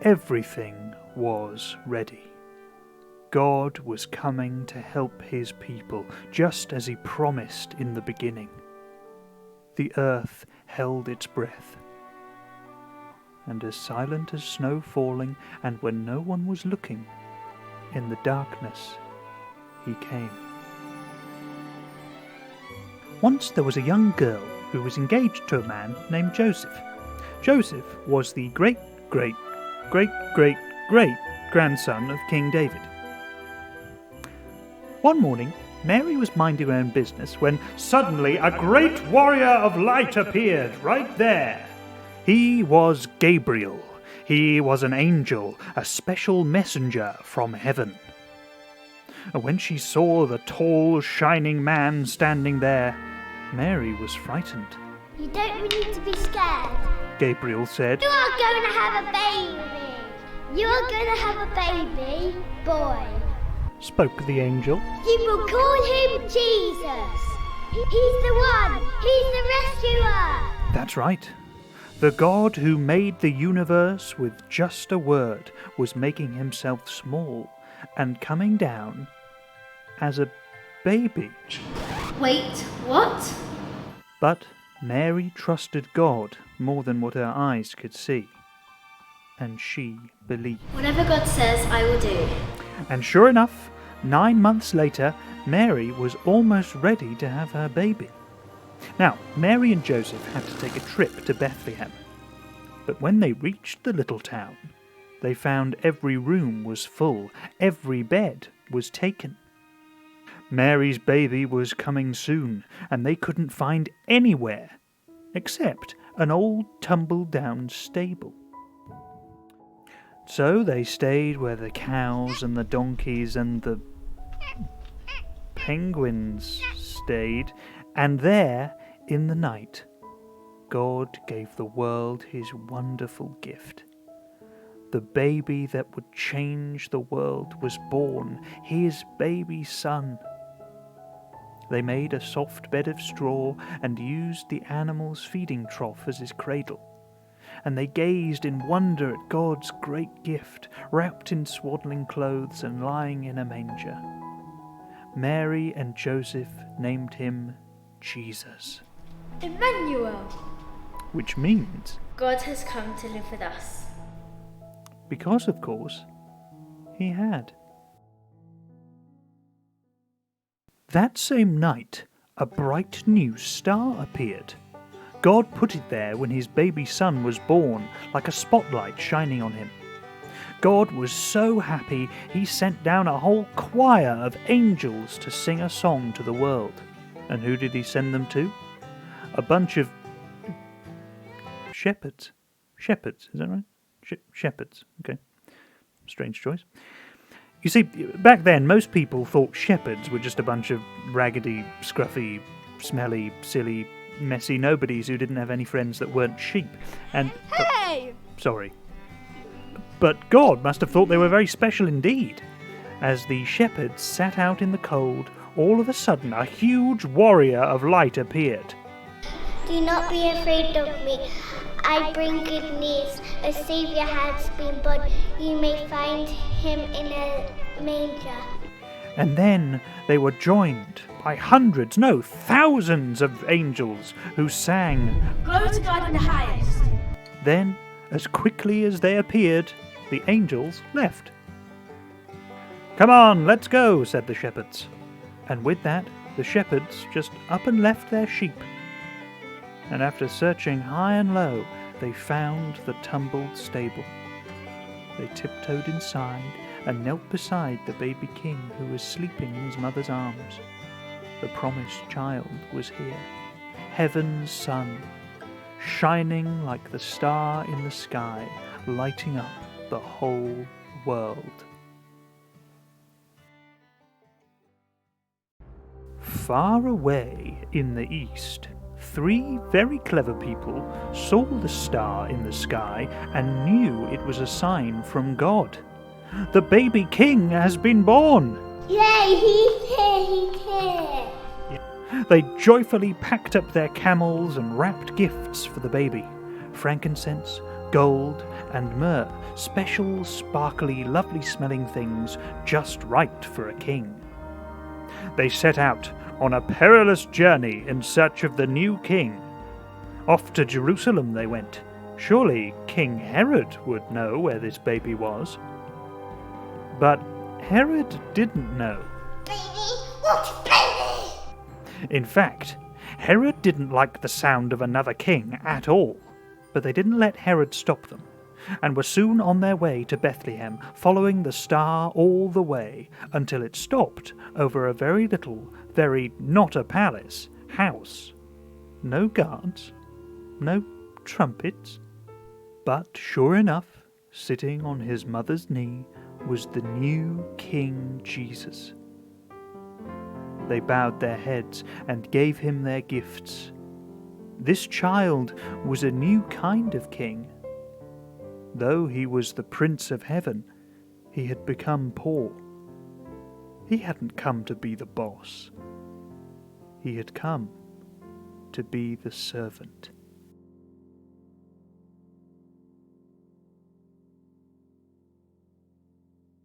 Everything was ready. God was coming to help his people, just as he promised in the beginning. The earth held its breath. And as silent as snow falling, and when no one was looking, in the darkness he came. Once there was a young girl who was engaged to a man named Joseph. Joseph was the great-great-great-great-grandson of King David. One morning, Mary was minding her own business when suddenly a great warrior of light appeared right there. He was Gabriel. He was an angel, a special messenger from heaven. And when she saw the tall, shining man standing there, Mary was frightened. You don't need to be scared. Gabriel said, You are going to have a baby. You are going to have a baby boy. Spoke the angel. You will call him Jesus. He's the one. He's the rescuer. That's right. The God who made the universe with just a word was making himself small and coming down as a baby. Wait, what? But Mary trusted God more than what her eyes could see, and she believed. Whatever God says, I will do. And sure enough, 9 months later, Mary was almost ready to have her baby. Now, Mary and Joseph had to take a trip to Bethlehem. But when they reached the little town, they found every room was full, every bed was taken. Mary's baby was coming soon, and they couldn't find anywhere except an old tumble-down stable. So they stayed where the cows and the donkeys and the penguins stayed, and there, in the night, God gave the world his wonderful gift. The baby that would change the world was born, his baby son. They made a soft bed of straw and used the animal's feeding trough as his cradle. And they gazed in wonder at God's great gift, wrapped in swaddling clothes and lying in a manger. Mary and Joseph named him Jesus, Emmanuel. which means, God has come to live with us. because of course, he had. That same night, a bright new star appeared. God put it there when his baby son was born, like a spotlight shining on him. God was so happy, he sent down a whole choir of angels to sing a song to the world. And who did he send them to? A bunch of shepherds. Shepherds, is that right? Shepherds, okay. Strange choice. You see, back then, most people thought shepherds were just a bunch of raggedy, scruffy, smelly, silly, messy nobodies who didn't have any friends that weren't sheep. And Hey! sorry. But God must have thought they were very special indeed. As the shepherds sat out in the cold, all of a sudden a huge warrior of light appeared. Do not be afraid of me. I bring good news. A Savior has been born. You may find him in a manger. And then they were joined by hundreds, no, thousands of angels who sang. Glory to God in the highest. Then, as quickly as they appeared, the angels left. Come on, let's go, said the shepherds. And with that, the shepherds just up and left their sheep. And after searching high and low, they found the tumbled stable. They tiptoed inside and knelt beside the baby king who was sleeping in his mother's arms. The promised child was here, heaven's sun, shining like the star in the sky, lighting up the whole world. Far away in the east, 3 very clever people saw the star in the sky and knew it was a sign from God. The baby king has been born! Yay, he's here, he's here. They joyfully packed up their camels and wrapped gifts for the baby. Frankincense, gold and myrrh, special, sparkly, lovely-smelling things just right for a king. They set out on a perilous journey in search of the new king. Off to Jerusalem they went. Surely King Herod would know where this baby was. But Herod didn't know. Baby, what baby? In fact, Herod didn't like the sound of another king at all. But they didn't let Herod stop them, and were soon on their way to Bethlehem, following the star all the way, until it stopped over a very little, very not a palace, house. No guards, no trumpets, but sure enough, sitting on his mother's knee, was the new King Jesus. They bowed their heads and gave him their gifts. This child was a new kind of king. Though he was the Prince of Heaven, he had become poor. He hadn't come to be the boss. He had come to be the servant.